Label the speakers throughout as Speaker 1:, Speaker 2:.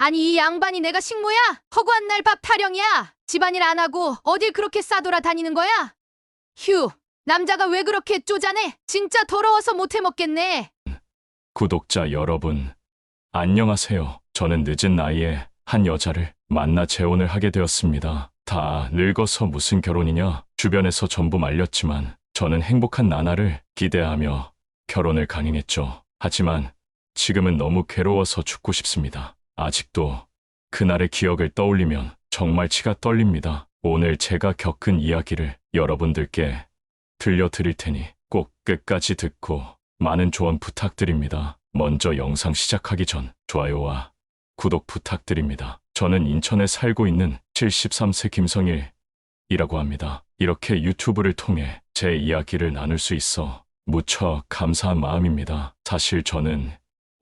Speaker 1: 아니 이 양반이 내가 식모야? 허구한 날 밥 타령이야. 집안일 안 하고 어딜 그렇게 싸돌아 다니는 거야? 휴, 남자가 왜 그렇게 쪼잔해? 진짜 더러워서 못해 먹겠네.
Speaker 2: 구독자 여러분, 안녕하세요. 저는 늦은 나이에 한 여자를 만나 재혼을 하게 되었습니다. 다 늙어서 무슨 결혼이냐? 주변에서 전부 말렸지만 저는 행복한 나날을 기대하며 결혼을 강행했죠. 하지만 지금은 너무 괴로워서 죽고 싶습니다. 아직도 그날의 기억을 떠올리면 정말 치가 떨립니다. 오늘 제가 겪은 이야기를 여러분들께 들려드릴 테니 꼭 끝까지 듣고 많은 조언 부탁드립니다. 먼저 영상 시작하기 전 좋아요와 구독 부탁드립니다. 저는 인천에 살고 있는 73세 김성일이라고 합니다. 이렇게 유튜브를 통해 제 이야기를 나눌 수 있어 무척 감사한 마음입니다. 사실 저는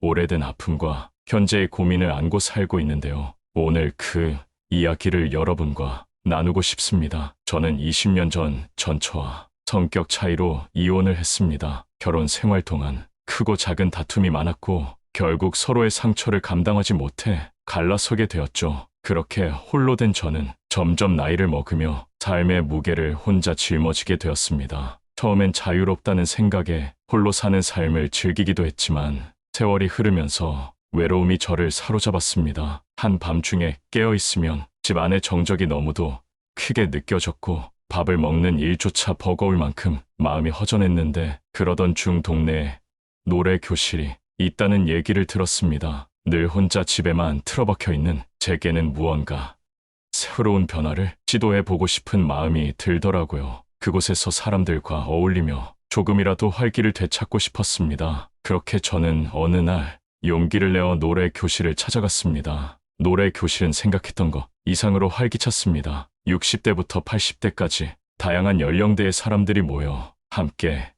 Speaker 2: 오래된 아픔과 현재의 고민을 안고 살고 있는데요. 오늘 그 이야기를 여러분과 나누고 싶습니다. 저는 20년 전 전처와 성격 차이로 이혼을 했습니다. 결혼 생활 동안 크고 작은 다툼이 많았고 결국 서로의 상처를 감당하지 못해 갈라서게 되었죠. 그렇게 홀로 된 저는 점점 나이를 먹으며 삶의 무게를 혼자 짊어지게 되었습니다. 처음엔 자유롭다는 생각에 홀로 사는 삶을 즐기기도 했지만 세월이 흐르면서 외로움이 저를 사로잡았습니다. 한밤중에 깨어있으면 집 안의 정적이 너무도 크게 느껴졌고 밥을 먹는 일조차 버거울 만큼 마음이 허전했는데 그러던 중 동네에 노래 교실이 있다는 얘기를 들었습니다. 늘 혼자 집에만 틀어박혀 있는 제게는 무언가 새로운 변화를 시도해보고 싶은 마음이 들더라고요. 그곳에서 사람들과 어울리며 조금이라도 활기를 되찾고 싶었습니다. 그렇게 저는 어느 날 용기를 내어 노래 교실을 찾아갔습니다. 노래 교실은 생각했던 것 이상으로 활기찼습니다. 60대부터 80대까지 다양한 연령대의 사람들이 모여 함께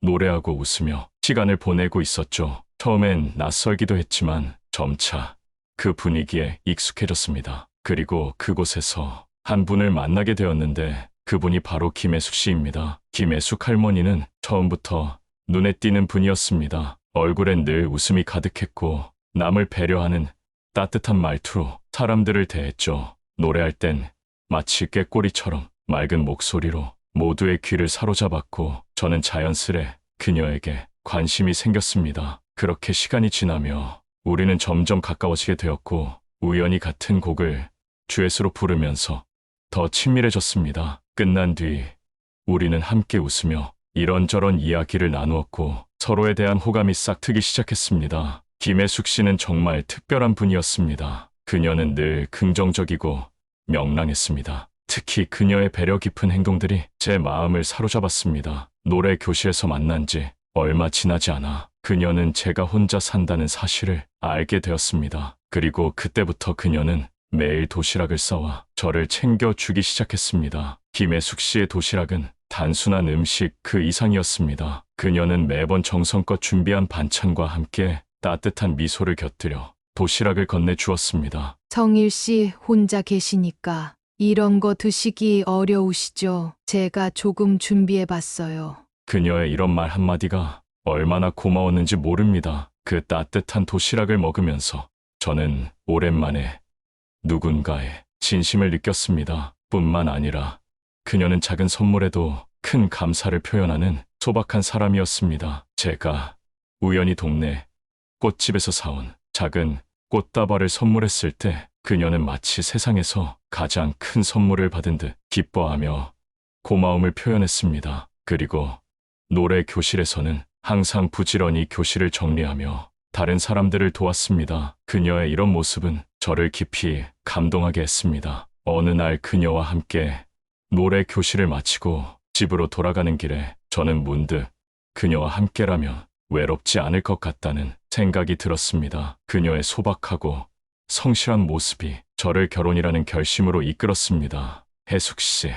Speaker 2: 노래하고 웃으며 시간을 보내고 있었죠. 처음엔 낯설기도 했지만 점차 그 분위기에 익숙해졌습니다. 그리고 그곳에서 한 분을 만나게 되었는데 그분이 바로 김혜숙 씨입니다. 김혜숙 할머니는 처음부터 눈에 띄는 분이었습니다. 얼굴엔 늘 웃음이 가득했고 남을 배려하는 따뜻한 말투로 사람들을 대했죠. 노래할 땐 마치 꾀꼬리처럼 맑은 목소리로 모두의 귀를 사로잡았고 저는 자연스레 그녀에게 관심이 생겼습니다. 그렇게 시간이 지나며 우리는 점점 가까워지게 되었고 우연히 같은 곡을 듀엣으로 부르면서 더 친밀해졌습니다. 끝난 뒤 우리는 함께 웃으며 이런저런 이야기를 나누었고 서로에 대한 호감이 싹트기 시작했습니다. 김혜숙 씨는 정말 특별한 분이었습니다. 그녀는 늘 긍정적이고 명랑했습니다. 특히 그녀의 배려 깊은 행동들이 제 마음을 사로잡았습니다. 노래 교실에서 만난 지 얼마 지나지 않아 그녀는 제가 혼자 산다는 사실을 알게 되었습니다. 그리고 그때부터 그녀는 매일 도시락을 싸와 저를 챙겨주기 시작했습니다. 김혜숙 씨의 도시락은 단순한 음식 그 이상이었습니다. 그녀는 매번 정성껏 준비한 반찬과 함께 따뜻한 미소를 곁들여 도시락을 건네주었습니다.
Speaker 1: 성일 씨 혼자 계시니까 이런 거 드시기 어려우시죠? 제가 조금 준비해 봤어요.
Speaker 2: 그녀의 이런 말 한마디가 얼마나 고마웠는지 모릅니다. 그 따뜻한 도시락을 먹으면서 저는 오랜만에 누군가의 진심을 느꼈습니다. 뿐만 아니라 그녀는 작은 선물에도 큰 감사를 표현하는 소박한 사람이었습니다. 제가 우연히 동네 꽃집에서 사온 작은 꽃다발을 선물했을 때 그녀는 마치 세상에서 가장 큰 선물을 받은 듯 기뻐하며 고마움을 표현했습니다. 그리고 노래 교실에서는 항상 부지런히 교실을 정리하며 다른 사람들을 도왔습니다. 그녀의 이런 모습은 저를 깊이 감동하게 했습니다. 어느 날 그녀와 함께 노래 교실을 마치고 집으로 돌아가는 길에 저는 문득 그녀와 함께라면 외롭지 않을 것 같다는 생각이 들었습니다. 그녀의 소박하고 성실한 모습이 저를 결혼이라는 결심으로 이끌었습니다. 혜숙 씨,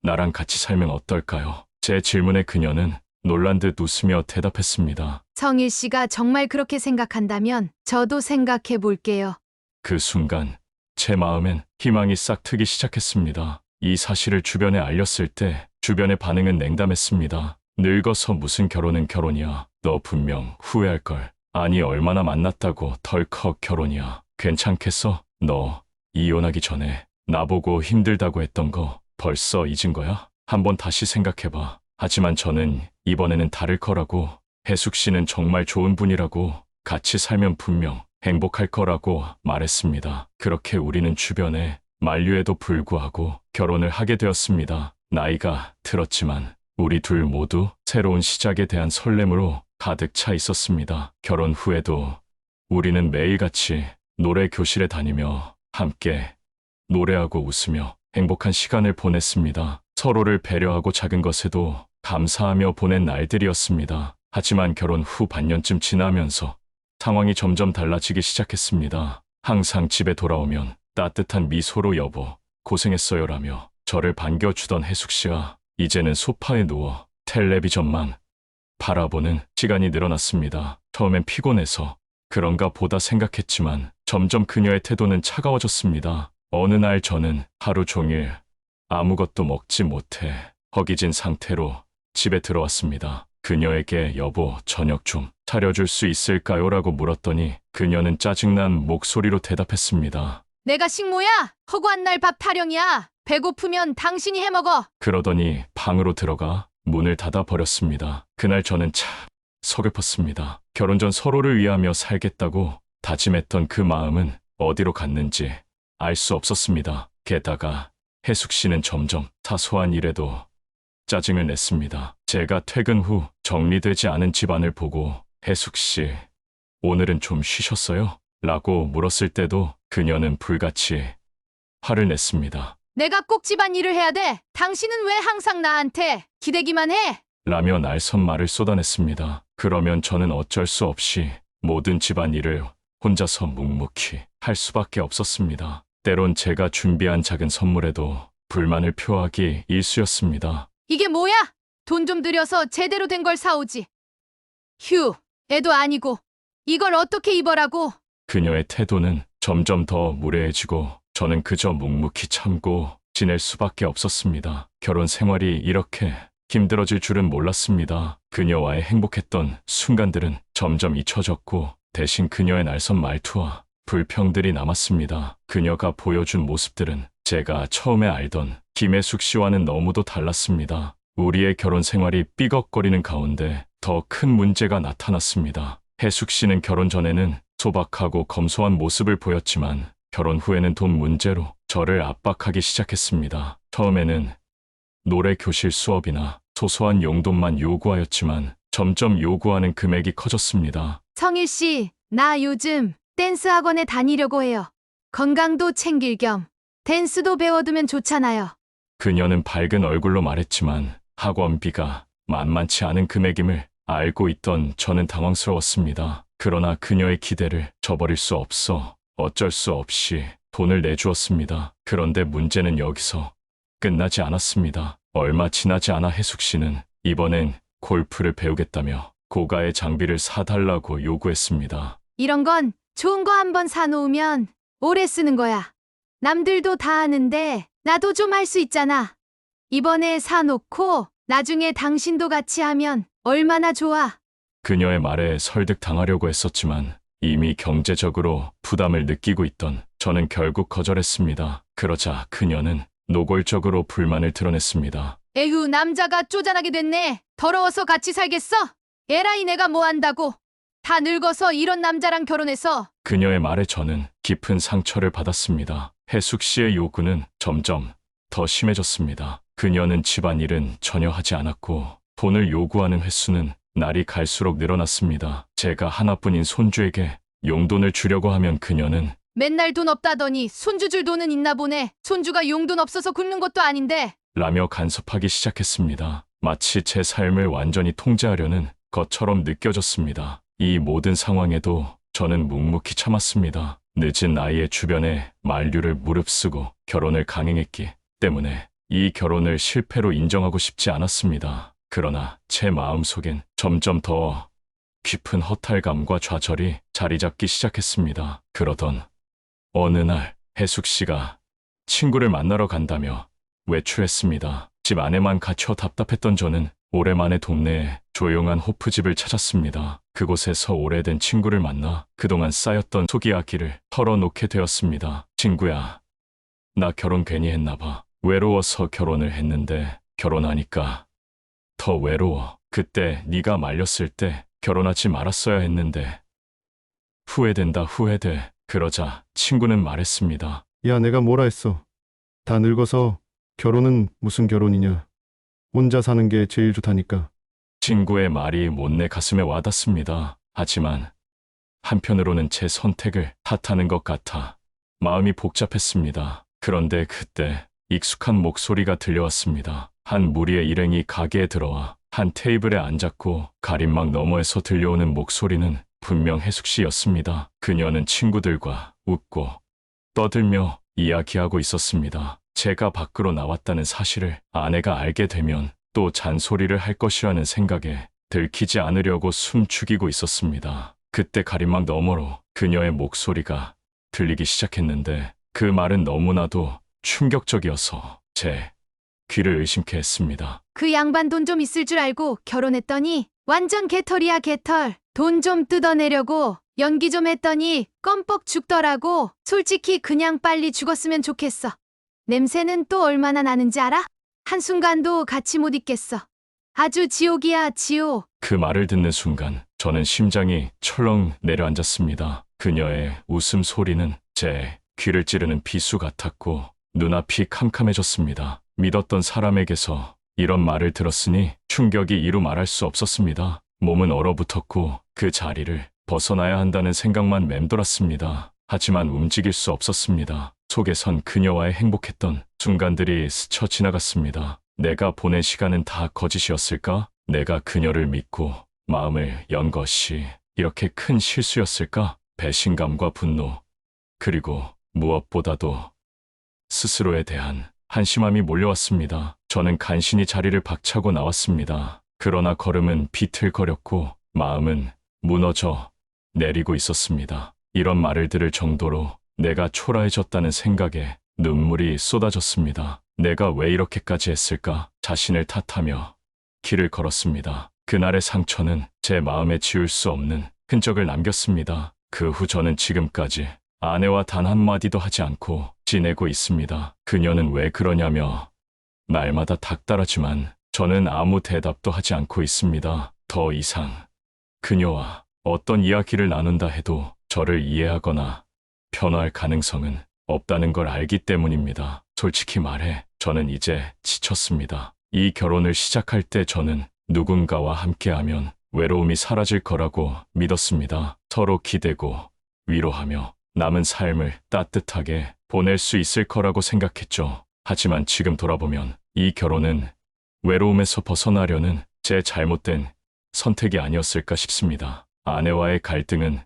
Speaker 2: 나랑 같이 살면 어떨까요? 제 질문에 그녀는 놀란 듯 웃으며 대답했습니다.
Speaker 1: 성일 씨가 정말 그렇게 생각한다면 저도 생각해 볼게요.
Speaker 2: 그 순간 제 마음엔 희망이 싹 트기 시작했습니다. 이 사실을 주변에 알렸을 때 주변의 반응은 냉담했습니다. 늙어서 무슨 결혼은 결혼이야. 너 분명 후회할걸. 아니 얼마나 만났다고 덜컥 결혼이야. 괜찮겠어? 너 이혼하기 전에 나보고 힘들다고 했던 거 벌써 잊은 거야? 한번 다시 생각해봐. 하지만 저는 이번에는 다를 거라고. 혜숙 씨는 정말 좋은 분이라고, 같이 살면 분명 행복할 거라고 말했습니다. 그렇게 우리는 주변에 만류에도 불구하고 결혼을 하게 되었습니다. 나이가 들었지만 우리 둘 모두 새로운 시작에 대한 설렘으로 가득 차 있었습니다. 결혼 후에도 우리는 매일같이 노래 교실에 다니며 함께 노래하고 웃으며 행복한 시간을 보냈습니다. 서로를 배려하고 작은 것에도 감사하며 보낸 날들이었습니다. 하지만 결혼 후 반년쯤 지나면서 상황이 점점 달라지기 시작했습니다. 항상 집에 돌아오면 따뜻한 미소로 여보, 고생했어요라며 저를 반겨주던 혜숙 씨가 이제는 소파에 누워 텔레비전만 바라보는 시간이 늘어났습니다. 처음엔 피곤해서 그런가 보다 생각했지만 점점 그녀의 태도는 차가워졌습니다. 어느 날 저는 하루 종일 아무것도 먹지 못해 허기진 상태로 집에 들어왔습니다. 그녀에게 여보, 저녁 좀 차려줄 수 있을까요? 라고 물었더니 그녀는 짜증난 목소리로 대답했습니다.
Speaker 1: 내가 식모야? 허구한 날 밥 타령이야. 배고프면 당신이 해먹어.
Speaker 2: 그러더니 방으로 들어가 문을 닫아 버렸습니다. 그날 저는 참 서글펐습니다. 결혼 전 서로를 위하며 살겠다고 다짐했던 그 마음은 어디로 갔는지 알 수 없었습니다. 게다가 혜숙 씨는 점점 사소한 일에도 짜증을 냈습니다. 제가 퇴근 후 정리되지 않은 집안을 보고 혜숙 씨, 오늘은 좀 쉬셨어요? 라고 물었을 때도 그녀는 불같이 화를 냈습니다.
Speaker 1: 내가 꼭 집안일을 해야 돼. 당신은 왜 항상 나한테 기대기만 해?
Speaker 2: 라며 날선 말을 쏟아냈습니다. 그러면 저는 어쩔 수 없이 모든 집안일을 혼자서 묵묵히 할 수밖에 없었습니다. 때론 제가 준비한 작은 선물에도 불만을 표하기 일쑤였습니다.
Speaker 1: 이게 뭐야? 돈 좀 들여서 제대로 된 걸 사오지. 휴, 애도 아니고 이걸 어떻게 입어라고?
Speaker 2: 그녀의 태도는 점점 더 무례해지고 저는 그저 묵묵히 참고 지낼 수밖에 없었습니다. 결혼 생활이 이렇게 힘들어질 줄은 몰랐습니다. 그녀와의 행복했던 순간들은 점점 잊혀졌고 대신 그녀의 날선 말투와 불평들이 남았습니다. 그녀가 보여준 모습들은 제가 처음에 알던 김혜숙 씨와는 너무도 달랐습니다. 우리의 결혼 생활이 삐걱거리는 가운데 더 큰 문제가 나타났습니다. 혜숙 씨는 결혼 전에는 소박하고 검소한 모습을 보였지만 결혼 후에는 돈 문제로 저를 압박하기 시작했습니다. 처음에는 노래 교실 수업이나 소소한 용돈만 요구하였지만 점점 요구하는 금액이 커졌습니다.
Speaker 1: 성일 씨, 나 요즘 댄스 학원에 다니려고 해요. 건강도 챙길 겸 댄스도 배워두면 좋잖아요.
Speaker 2: 그녀는 밝은 얼굴로 말했지만 학원비가 만만치 않은 금액임을 알고 있던 저는 당황스러웠습니다. 그러나 그녀의 기대를 저버릴 수 없어 어쩔 수 없이 돈을 내주었습니다. 그런데 문제는 여기서 끝나지 않았습니다. 얼마 지나지 않아 혜숙 씨는 이번엔 골프를 배우겠다며 고가의 장비를 사달라고 요구했습니다.
Speaker 1: 이런 건 좋은 거 한번 사놓으면 오래 쓰는 거야. 남들도 다 하는데 나도 좀 할 수 있잖아. 이번에 사놓고 나중에 당신도 같이 하면 얼마나 좋아.
Speaker 2: 그녀의 말에 설득당하려고 했었지만 이미 경제적으로 부담을 느끼고 있던 저는 결국 거절했습니다. 그러자 그녀는 노골적으로 불만을 드러냈습니다.
Speaker 1: 에휴, 남자가 쪼잔하게 됐네. 더러워서 같이 살겠어? 에라이 내가 뭐 한다고. 다 늙어서 이런 남자랑 결혼해서.
Speaker 2: 그녀의 말에 저는 깊은 상처를 받았습니다. 혜숙 씨의 요구는 점점 더 심해졌습니다. 그녀는 집안일은 전혀 하지 않았고 돈을 요구하는 횟수는 날이 갈수록 늘어났습니다. 제가 하나뿐인 손주에게 용돈을 주려고 하면 그녀는
Speaker 1: 맨날 돈 없다더니 손주 줄 돈은 있나 보네. 손주가 용돈 없어서 굶는 것도 아닌데.
Speaker 2: 라며 간섭하기 시작했습니다. 마치 제 삶을 완전히 통제하려는 것처럼 느껴졌습니다. 이 모든 상황에도 저는 묵묵히 참았습니다. 늦은 나이에 주변의 만류를 무릅쓰고 결혼을 강행했기 때문에 이 결혼을 실패로 인정하고 싶지 않았습니다. 그러나 제 마음속엔 점점 더 깊은 허탈감과 좌절이 자리 잡기 시작했습니다. 그러던 어느 날 혜숙 씨가 친구를 만나러 간다며 외출했습니다. 집 안에만 갇혀 답답했던 저는 오랜만에 동네에 조용한 호프집을 찾았습니다. 그곳에서 오래된 친구를 만나 그동안 쌓였던 속 이야기를 털어놓게 되었습니다. 친구야, 나 결혼 괜히 했나 봐. 외로워서 결혼을 했는데 결혼하니까 더 외로워. 그때 네가 말렸을 때 결혼하지 말았어야 했는데 후회된다, 후회돼. 그러자 친구는 말했습니다.
Speaker 3: 야, 내가 뭐라 했어. 다 늙어서 결혼은 무슨 결혼이냐. 혼자 사는 게 제일 좋다니까.
Speaker 2: 친구의 말이 못내 가슴에 와닿습니다. 하지만 한편으로는 제 선택을 탓하는 것 같아 마음이 복잡했습니다. 그런데 그때 익숙한 목소리가 들려왔습니다. 한 무리의 일행이 가게에 들어와 한 테이블에 앉았고 가림막 너머에서 들려오는 목소리는 분명 혜숙 씨였습니다. 그녀는 친구들과 웃고 떠들며 이야기하고 있었습니다. 제가 밖으로 나왔다는 사실을 아내가 알게 되면 또 잔소리를 할 것이라는 생각에 들키지 않으려고 숨죽이고 있었습니다. 그때 가림막 너머로 그녀의 목소리가 들리기 시작했는데 그 말은 너무나도 충격적이어서 제 귀를 의심케 했습니다.
Speaker 1: 그 양반 돈 좀 있을 줄 알고 결혼했더니 완전 개털이야, 개털. 돈 좀 뜯어내려고 연기 좀 했더니 껌뻑 죽더라고. 솔직히 그냥 빨리 죽었으면 좋겠어. 냄새는 또 얼마나 나는지 알아? 한순간도 같이 못 있겠어. 아주 지옥이야, 지옥.
Speaker 2: 그 말을 듣는 순간 저는 심장이 철렁 내려앉았습니다. 그녀의 웃음소리는 제 귀를 찌르는 비수 같았고 눈앞이 캄캄해졌습니다. 믿었던 사람에게서 이런 말을 들었으니 충격이 이루 말할 수 없었습니다. 몸은 얼어붙었고 그 자리를 벗어나야 한다는 생각만 맴돌았습니다. 하지만 움직일 수 없었습니다. 속에선 그녀와의 행복했던 순간들이 스쳐 지나갔습니다. 내가 보낸 시간은 다 거짓이었을까? 내가 그녀를 믿고 마음을 연 것이 이렇게 큰 실수였을까? 배신감과 분노, 그리고 무엇보다도 스스로에 대한 한심함이 몰려왔습니다. 저는 간신히 자리를 박차고 나왔습니다. 그러나 걸음은 비틀거렸고 마음은 무너져 내리고 있었습니다. 이런 말을 들을 정도로 내가 초라해졌다는 생각에 눈물이 쏟아졌습니다. 내가 왜 이렇게까지 했을까? 자신을 탓하며 길을 걸었습니다. 그날의 상처는 제 마음에 지울 수 없는 흔적을 남겼습니다. 그 후 저는 지금까지 아내와 단 한마디도 하지 않고 지내고 있습니다. 그녀는 왜 그러냐며 말마다 닥달하지만 저는 아무 대답도 하지 않고 있습니다. 더 이상 그녀와 어떤 이야기를 나눈다 해도 저를 이해하거나 변화할 가능성은 없다는 걸 알기 때문입니다. 솔직히 말해 저는 이제 지쳤습니다. 이 결혼을 시작할 때 저는 누군가와 함께하면 외로움이 사라질 거라고 믿었습니다. 서로 기대고 위로하며 남은 삶을 따뜻하게 보낼 수 있을 거라고 생각했죠. 하지만 지금 돌아보면 이 결혼은 외로움에서 벗어나려는 제 잘못된 선택이 아니었을까 싶습니다. 아내와의 갈등은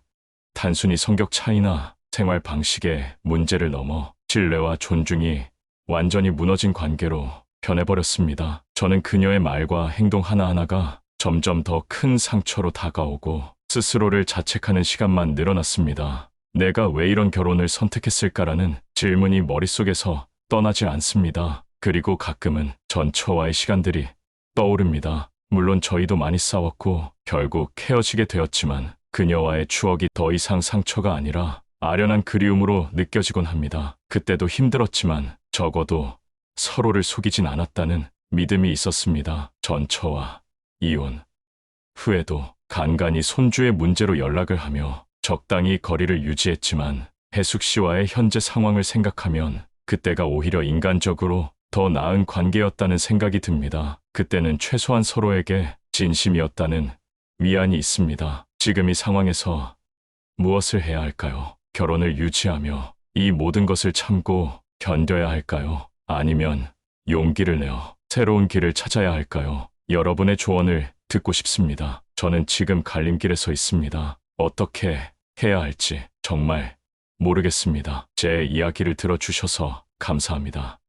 Speaker 2: 단순히 성격 차이나 생활 방식의 문제를 넘어 신뢰와 존중이 완전히 무너진 관계로 변해버렸습니다. 저는 그녀의 말과 행동 하나하나가 점점 더 큰 상처로 다가오고 스스로를 자책하는 시간만 늘어났습니다. 내가 왜 이런 결혼을 선택했을까라는 질문이 머릿속에서 떠나지 않습니다. 그리고 가끔은 전처와의 시간들이 떠오릅니다. 물론 저희도 많이 싸웠고 결국 헤어지게 되었지만 그녀와의 추억이 더 이상 상처가 아니라 아련한 그리움으로 느껴지곤 합니다. 그때도 힘들었지만 적어도 서로를 속이진 않았다는 믿음이 있었습니다. 전처와 이혼 후에도 간간히 손주의 문제로 연락을 하며 적당히 거리를 유지했지만 혜숙 씨와의 현재 상황을 생각하면 그때가 오히려 인간적으로 더 나은 관계였다는 생각이 듭니다. 그때는 최소한 서로에게 진심이었다는 위안이 있습니다. 지금 이 상황에서 무엇을 해야 할까요? 결혼을 유지하며 이 모든 것을 참고 견뎌야 할까요? 아니면 용기를 내어 새로운 길을 찾아야 할까요? 여러분의 조언을 듣고 싶습니다. 저는 지금 갈림길에 서 있습니다. 어떻게 해야 할지 정말 모르겠습니다. 제 이야기를 들어주셔서 감사합니다.